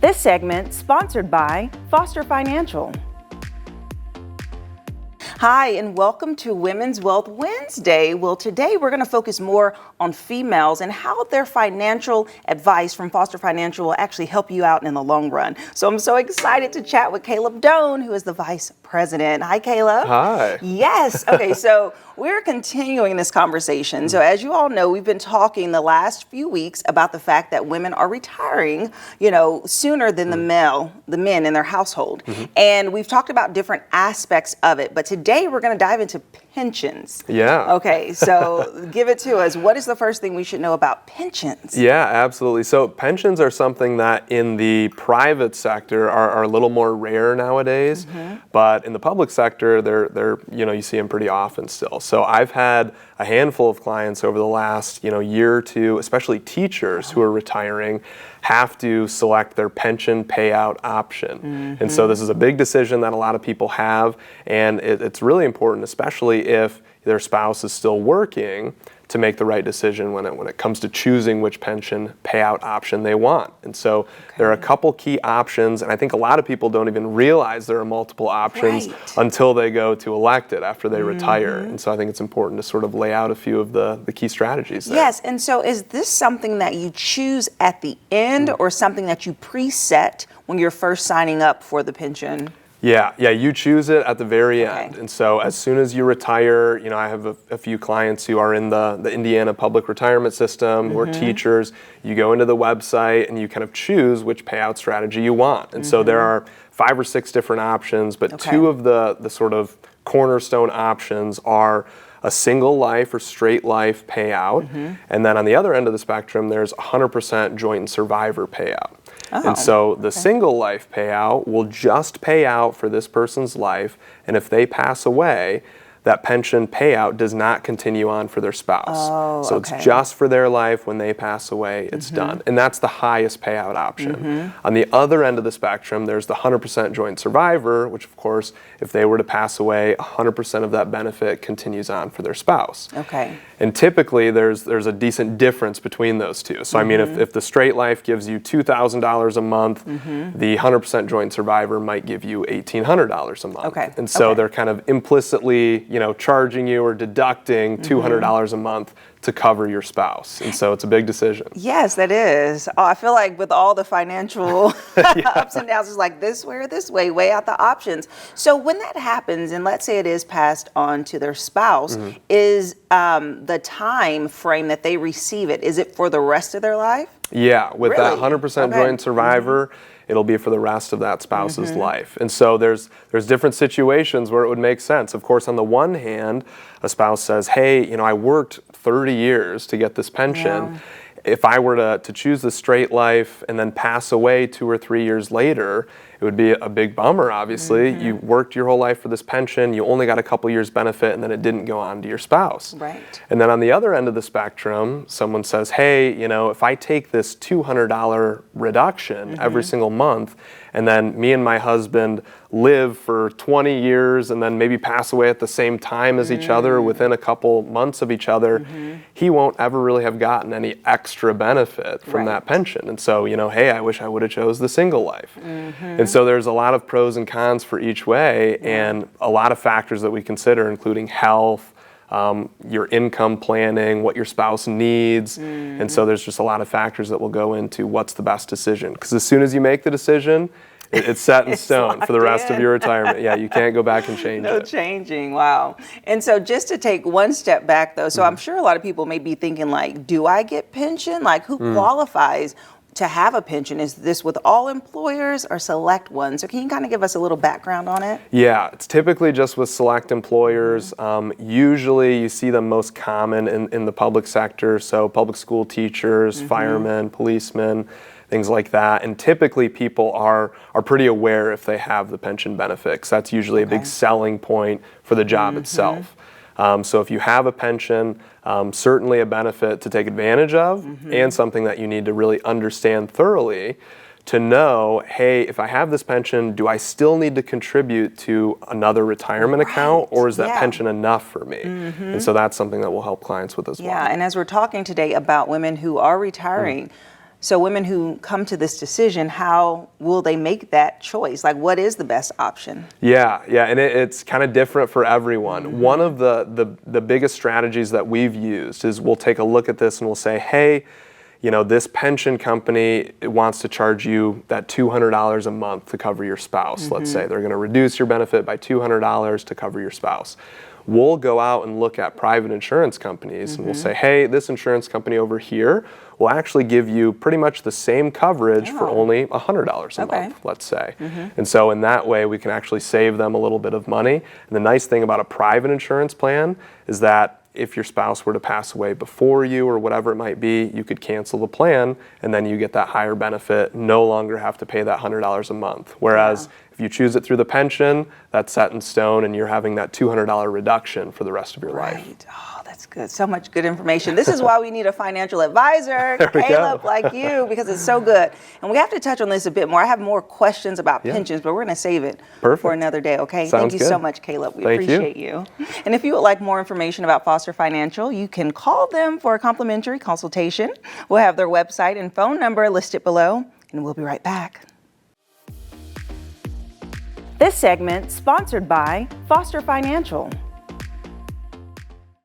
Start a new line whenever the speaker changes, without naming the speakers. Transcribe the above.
This segment sponsored by Foster Financial. Hi, and welcome to Women's Wealth Wednesday. Well, today we're going to focus more on females and how their financial advice from Foster Financial will actually help you out in the long run. So I'm so excited to chat with Caleb Doan, who is the Vice President. Hi, Caleb.
Hi.
Yes. Okay, so we're continuing this conversation. So as you all know, we've been talking the last few weeks about the fact that women are retiring, sooner than the men in their household. And we've talked about different aspects of it. But today we're going to dive into pensions.
Yeah.
Okay, so give it to us. What is the first thing we should know about pensions?
Yeah, absolutely. So pensions are something that in the private sector are a little more rare nowadays, but in the public sector, they're you see them pretty often still. So I've had a handful of clients over the last year or two, especially teachers who are retiring, have to select their pension payout option. And so this is a big decision that a lot of people have, and it's really important, especially if their spouse is still working, to make the right decision when it comes to choosing which pension payout option they want. And so there are a couple key options, and I think a lot of people don't even realize there are multiple options until they go to elect it after they retire. And so I think it's important to sort of lay out a few of the key strategies there.
Yes, and so is this something that you choose at the end or something that you preset when you're first signing up for the pension?
Yeah, you choose it at the very end. And so as soon as you retire, I have a few clients who are in the Indiana public retirement system, who are teachers. You go into the website and you kind of choose which payout strategy you want. And so there are 5 or 6 different options, but 2 of the sort of cornerstone options are a single life or straight life payout. And then on the other end of the spectrum, there's 100% joint and survivor payout. And so the single life payout will just pay out for this person's life, and if they pass away, that pension payout does not continue on for their spouse. So it's just for their life. When they pass away, it's done. And that's the highest payout option. On the other end of the spectrum, there's the 100% joint survivor, which of course, if they were to pass away, 100% of that benefit continues on for their spouse. And typically, there's a decent difference between those two. So I mean, if the straight life gives you $2,000 a month, the 100% joint survivor might give you $1,800 a month. And so they're kind of implicitly charging you or deducting $200 a month to cover your spouse. And so it's a big decision.
Yes, that is. I feel like with all the financial ups and downs, it's like this way or this way, weigh out the options. So when that happens, and let's say it is passed on to their spouse, is the time frame that they receive it, is it for the rest of their life?
Yeah, with that 100% joint survivor, it'll be for the rest of that spouse's life. And so there's different situations where it would make sense. Of course, on the one hand, a spouse says, hey, I worked 30 years to get this pension. If I were to choose the straight life and then pass away 2 or 3 years later, it would be a big bummer, obviously. You worked your whole life for this pension, you only got a couple years benefit, and then it didn't go on to your spouse. And then on the other end of the spectrum, someone says, hey, if I take this $200 reduction every single month, and then me and my husband live for 20 years and then maybe pass away at the same time as each other within a couple months of each other, he won't ever really have gotten any extra benefit from that pension. And so, hey, I wish I would have chose the single life. And so there's a lot of pros and cons for each way, and a lot of factors that we consider, including health, your income planning, what your spouse needs. And so there's just a lot of factors that will go into what's the best decision. Because as soon as you make the decision, it's set in stone for the rest of your retirement. Yeah, you can't go back and change it.
No changing, wow. And so just to take one step back though, so I'm sure a lot of people may be thinking like, do I get pension? Like who qualifies to have a pension? Is this with all employers or select ones? So can you kind of give us a little background on it?
Yeah, it's typically just with select employers. Usually you see them most common in the public sector, so public school teachers, firemen, policemen, things like that. And typically people are pretty aware if they have the pension benefits. That's usually a big selling point for the job itself. So if you have a pension, certainly a benefit to take advantage of, and something that you need to really understand thoroughly to know, hey, if I have this pension, do I still need to contribute to another retirement account, or is that pension enough for me? And so that's something that will help clients with as well.
Yeah, and as we're talking today about women who are retiring, So women who come to this decision, how will they make that choice? Like, what is the best option?
Yeah, and it's kind of different for everyone. One of the biggest strategies that we've used is we'll take a look at this and we'll say, hey, this pension company wants to charge you that $200 a month to cover your spouse. Let's say they're going to reduce your benefit by $200 to cover your spouse. We'll go out and look at private insurance companies and we'll say, hey, this insurance company over here will actually give you pretty much the same coverage for only $100 a month, let's say. And so in that way, we can actually save them a little bit of money. And the nice thing about a private insurance plan is that if your spouse were to pass away before you or whatever it might be, you could cancel the plan and then you get that higher benefit, no longer have to pay that $100 a month. Whereas if you choose it through the pension, that's set in stone and you're having that $200 reduction for the rest of your life.
Oh, that's good. So much good information. This is why we need a financial advisor, Caleb, like you, because it's so good. And we have to touch on this a bit more. I have more questions about pensions, but we're going to save it for another day, okay?
Sounds
Thank you
good.
so much, Caleb. We appreciate you. And if you would like more information about Foster Financial, you can call them for a complimentary consultation. We'll have their website and phone number listed below, and we'll be right back. This segment sponsored by Foster Financial.